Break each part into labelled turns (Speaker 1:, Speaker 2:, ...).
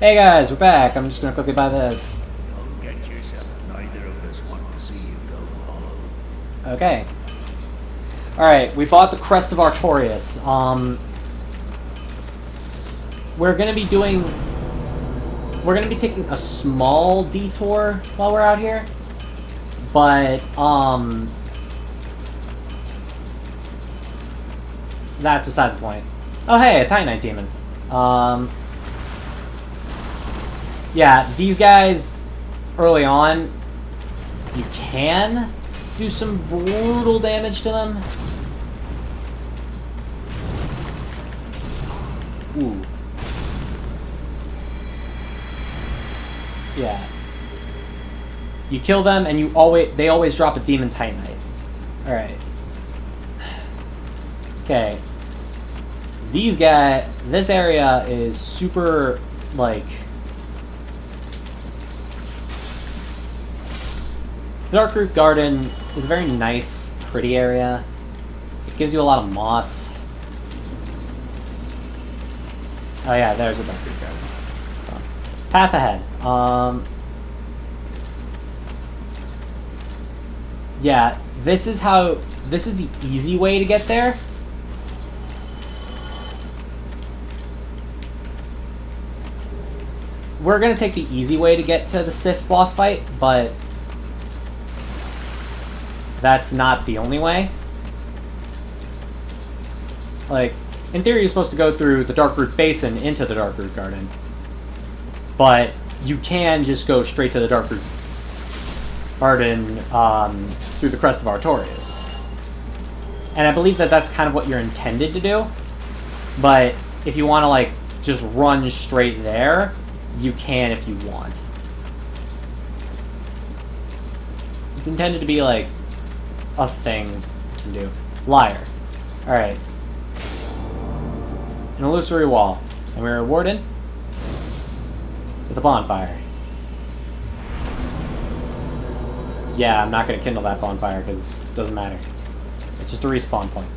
Speaker 1: Hey guys, we're back. I'm just gonna quickly buy this.
Speaker 2: Don't get yourself. Neither of us want to see you go hollow.
Speaker 1: Okay. Alright, we bought the Crest of Artorias. We're gonna be taking a small detour while we're out here. But, that's beside the point. Oh hey, a Titanite Demon. Yeah, these guys, early on, you can do some brutal damage to them. Ooh. Yeah. You kill them, and they always drop a Demon Titanite. Alright. Okay. These guys, this area is super, like... The Dark Root Garden is a very nice, pretty area. It gives you a lot of moss. Oh yeah, there's a Dark Root Garden. So, path ahead. Yeah, this is the easy way to get there. We're gonna take the easy way to get to the Sith boss fight, but that's not the only way. Like, in theory, you're supposed to go through the Darkroot Basin into the Darkroot Garden. But you can just go straight to the Darkroot Garden through the Crest of Artorias. And I believe that that's kind of what you're intended to do. But if you want to, like, just run straight there, you can if you want. It's intended to be, like, a thing you can do. Liar. Alright. An illusory wall. And we're rewarded with a bonfire. Yeah, I'm not going to kindle that bonfire because it doesn't matter. It's just a respawn point.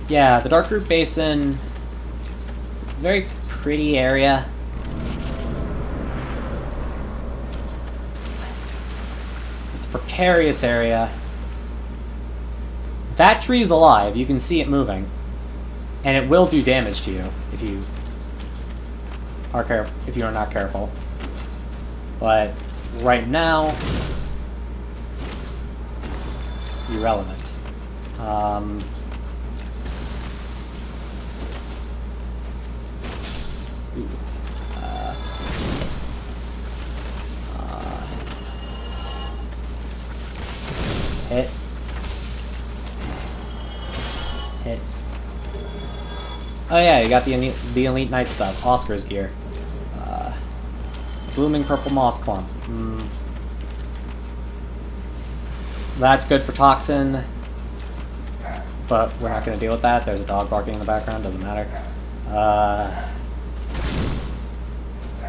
Speaker 1: Yeah, the Darkroot Basin, very pretty area. It's a precarious area. That tree is alive. You can see it moving. And it will do damage to you if you are not careful. But right now, irrelevant. Hit. Hit. Oh yeah, you got the Elite Knight stuff. Oscar's gear. Blooming Purple Moss Clump. That's good for Toxin. But we're not going to deal with that. There's a dog barking in the background. Doesn't matter.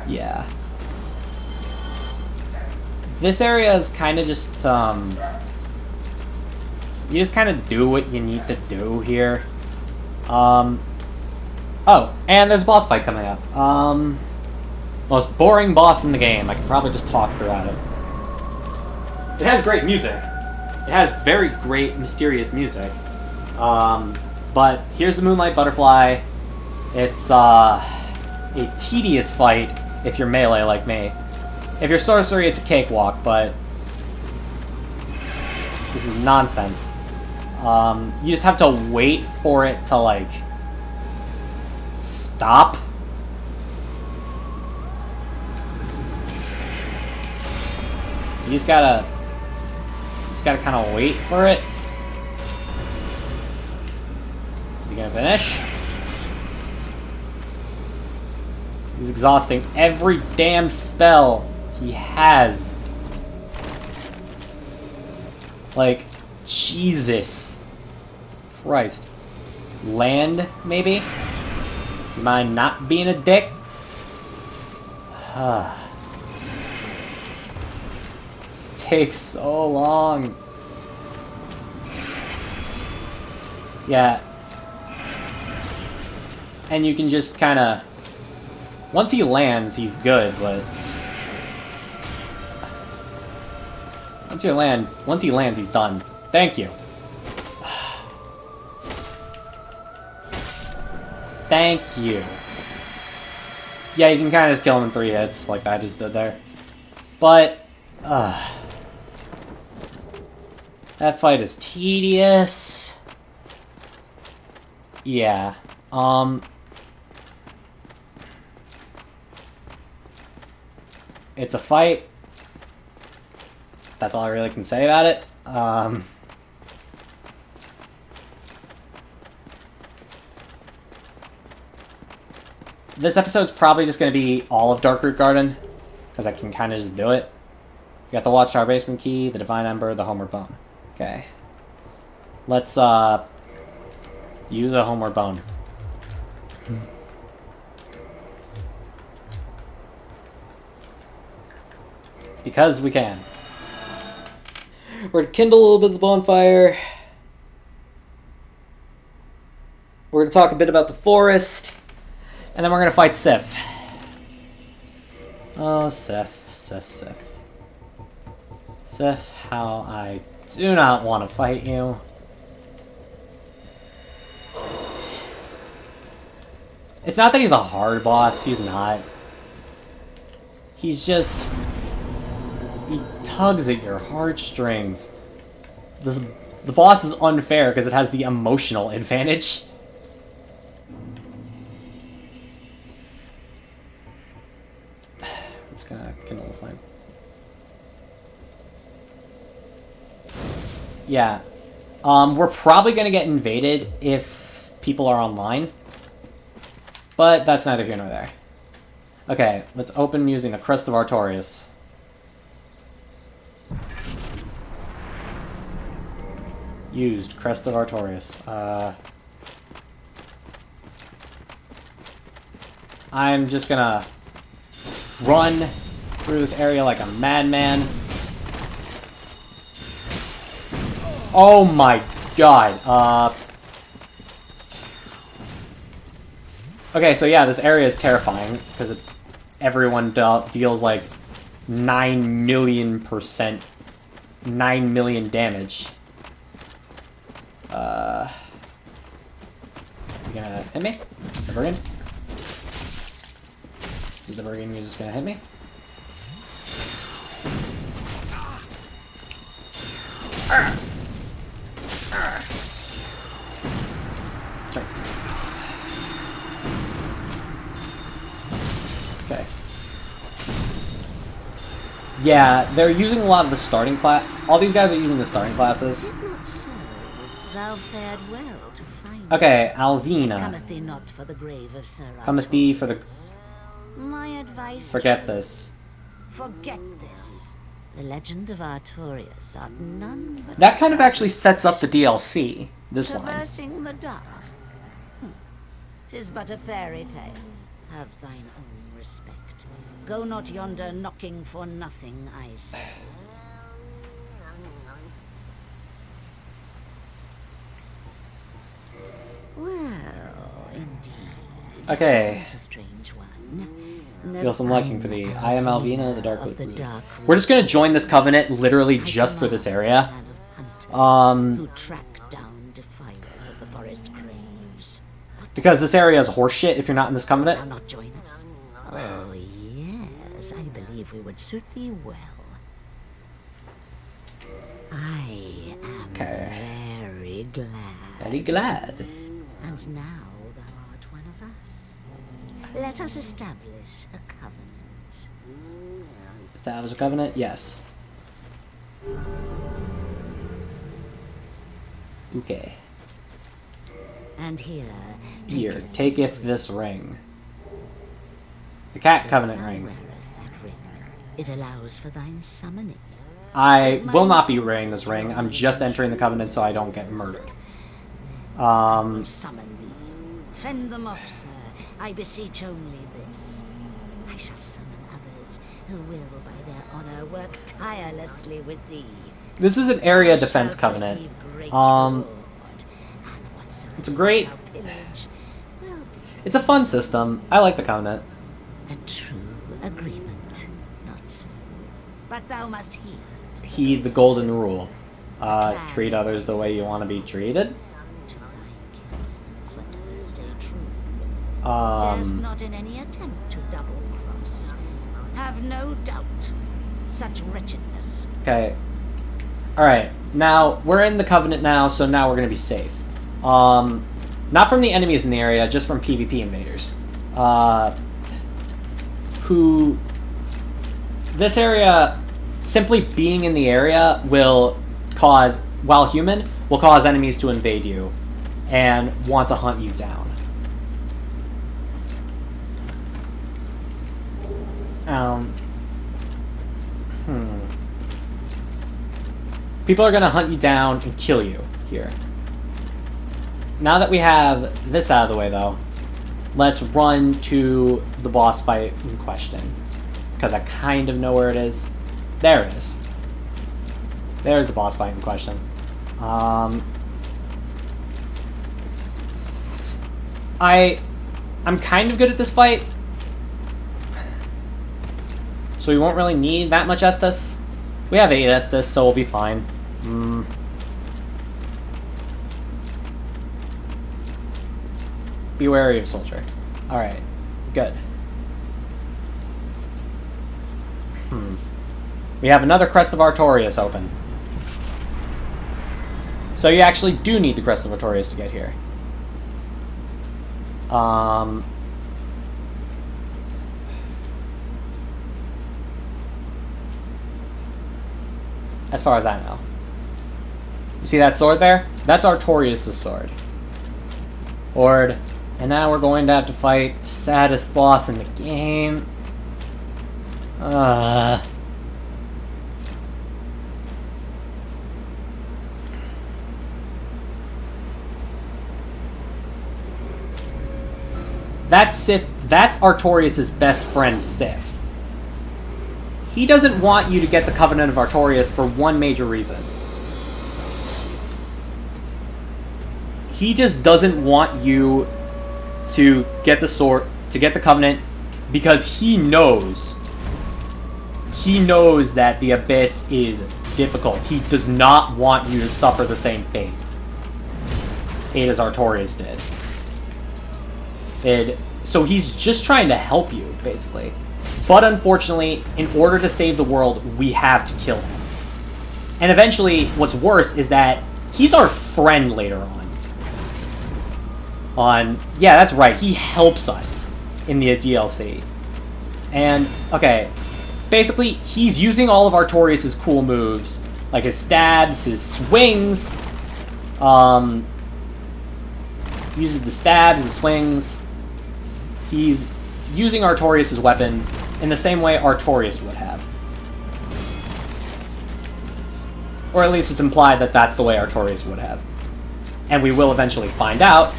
Speaker 1: Yeah. This area is kind of just, you just kind of do what you need to do here. Oh, and there's a boss fight coming up. Most boring boss in the game. I could probably just talk throughout it. It has great music. It has very great, mysterious music. But here's the Moonlight Butterfly. It's, a tedious fight if you're melee like me. If you're sorcery, it's a cakewalk, but this is nonsense. You just have to wait for it to, like, stop. You just gotta kind of wait for it. You gonna finish? He's exhausting every damn spell he has. Like, Jesus Christ. Land, maybe? You mind not being a dick? Takes so long. Yeah. And you can just kind of... Once he lands, he's good, but... Once he lands, he's done. Thank you. Thank you. Yeah, you can kind of just kill him in 3 hits, like I just did there. But, that fight is tedious. Yeah. It's a fight. That's all I really can say about it. This episode's probably just going to be all of Darkroot Garden, because I can kind of just do it. You got the Watchtower Basement Key, the Divine Ember, the Homeward Bone. Okay. Let's, use a Homeward Bone. Because we can. We're gonna kindle a little bit of the bonfire. We're gonna talk a bit about the forest. And then we're gonna fight Sif. Oh, Sif, Sif, Sif. Sif, how I do not want to fight you. It's not that he's a hard boss, he's not. He's just... He tugs at your heartstrings. The boss is unfair because it has the emotional advantage. I'm just gonna kindle the flame. Yeah. We're probably gonna get invaded if people are online. But that's neither here nor there. Okay, let's open using the Crest of Artorias. Used Crest of Artorias. I'm just gonna run through this area like a madman. Oh my god. Okay, so yeah, this area is terrifying because everyone deals like 9 million damage. You gonna hit me? The Bergen? Is the Bergen just gonna hit me? Sorry. Okay. Yeah, they're using a lot of the starting class. All these guys are using the starting classes.
Speaker 3: Thou fared well to find
Speaker 1: Okay, Alvina.
Speaker 3: Cometh thee not for the grave of Sir
Speaker 1: Cometh thee for the...
Speaker 3: My advice...
Speaker 1: Forget this.
Speaker 3: Forget this. The legend of Artorias art none but...
Speaker 1: That kind of actually sets up the DLC, this line.
Speaker 3: Traversing the dark. 'Tis but a fairy tale. Have thine own respect. Go not yonder knocking for nothing, I say. Well, indeed.
Speaker 1: Okay.
Speaker 3: What a strange one.
Speaker 1: Feel some liking for thee. I am Alvina, the Dark
Speaker 3: of the
Speaker 1: Root.
Speaker 3: Dark
Speaker 1: We're just gonna join this covenant literally just for this area.
Speaker 3: Who track down defiers of the forest graves.
Speaker 1: Because this area is horseshit if you're not in this covenant.
Speaker 3: Thou not join us? Oh yes, I believe we would suit thee well. I am very glad.
Speaker 1: Very glad.
Speaker 3: And now thou art one of us. Let us establish a covenant.
Speaker 1: Establish a covenant? Yes. Okay.
Speaker 3: And here
Speaker 1: taketh this ring. The cat covenant
Speaker 3: thou
Speaker 1: ring.
Speaker 3: wearest that ring, it allows for thine summoning.
Speaker 1: I will not be wearing this ring. I'm just entering the covenant so I don't get murdered.
Speaker 3: Summon thee. Fend them off, sir. I beseech only this. I shall summon others who will, by their honor, work tirelessly with thee.
Speaker 1: This is an area
Speaker 3: Thou
Speaker 1: defense
Speaker 3: shalt
Speaker 1: covenant.
Speaker 3: receive great reward, and whatsoever
Speaker 1: It's a great...
Speaker 3: thou shalt pillage will be
Speaker 1: It's a fun system. I like the Covenant.
Speaker 3: A true agreement, not so. But thou must heed.
Speaker 1: Heed the golden rule. Treat others the way you want to be treated.
Speaker 3: To thy kinsman forever stay true.
Speaker 1: Um,
Speaker 3: Darest not in any attempt to double cross. Have no doubt. Such wretchedness.
Speaker 1: okay. Alright. Now, we're in the Covenant now, so now we're going to be safe. Not from the enemies in the area, just from PvP invaders. Who... This area, simply being in the area will cause, while human, will cause enemies to invade you and want to hunt you down. People are going to hunt you down and kill you here. Now that we have this out of the way, though, let's run to the boss fight in question. Because I kind of know where it is. There it is. There's the boss fight in question. I'm kind of good at this fight. So we won't really need that much Estus. We have 8 Estus, so we'll be fine. Be wary of Soldier. Alright, good. We have another Crest of Artorias open. So you actually do need the Crest of Artorias to get here. As far as I know. You see that sword there? That's Artorias' sword. Horde. And now we're going to have to fight the saddest boss in the game. That's Sif. That's Artorias' best friend, Sif. He doesn't want you to get the Covenant of Artorias for one major reason. He just doesn't want you to get the sword, to get the Covenant, because he knows that the Abyss is difficult. He does not want you to suffer the same fate as Artorias did. So he's just trying to help you, basically. But unfortunately, in order to save the world, we have to kill him. And eventually, what's worse is that he's our friend later on. Yeah, that's right, he helps us in the DLC. And, okay, basically, he's using all of Artorias' cool moves, like his stabs, his swings, uses the stabs, his swings. He's using Artorias' weapon in the same way Artorias would have. Or at least it's implied that that's the way Artorias would have. And we will eventually find out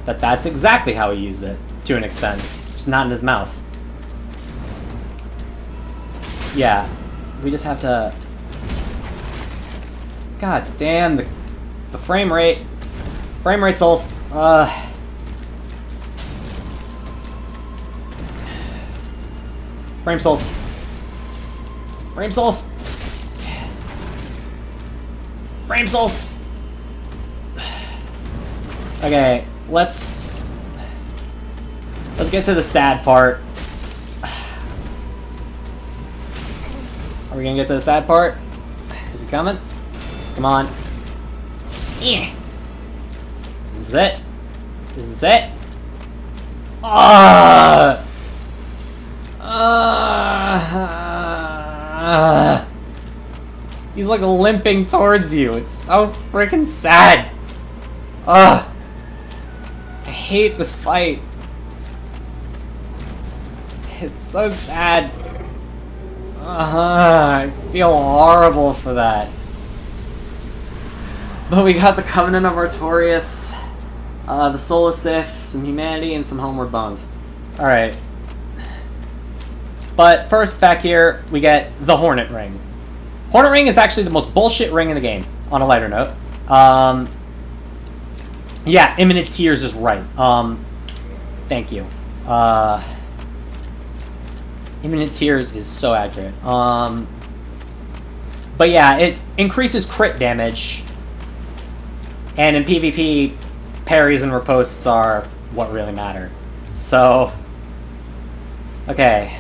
Speaker 1: that that's exactly how he used it, to an extent. Just not in his mouth. Yeah, we just have to... God damn, the frame rate. Frame rate's all... Frame souls. Frame souls. Frame souls. Okay, let's get to the sad part. Are we gonna get to the sad part? Is he coming? Come on. Yeah. This is it. This is it. He's like limping towards you. It's so freaking sad. I hate this fight. It's so sad. I feel horrible for that. But we got the Covenant of Artorias, the Soul of Sif, some humanity, and some Homeward Bones. Alright. But first, back here, we get the Hornet Ring. Hornet Ring is actually the most bullshit ring in the game, on a lighter note. Yeah, Imminent Tears is right. Thank you. Imminent Tears is so accurate. But yeah, it increases crit damage. And in PvP, parries and ripostes are what really matter. So, okay.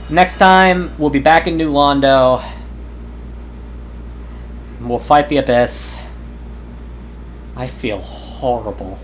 Speaker 1: Next time, we'll be back in New Londo. We'll fight the Abyss. I feel horrible.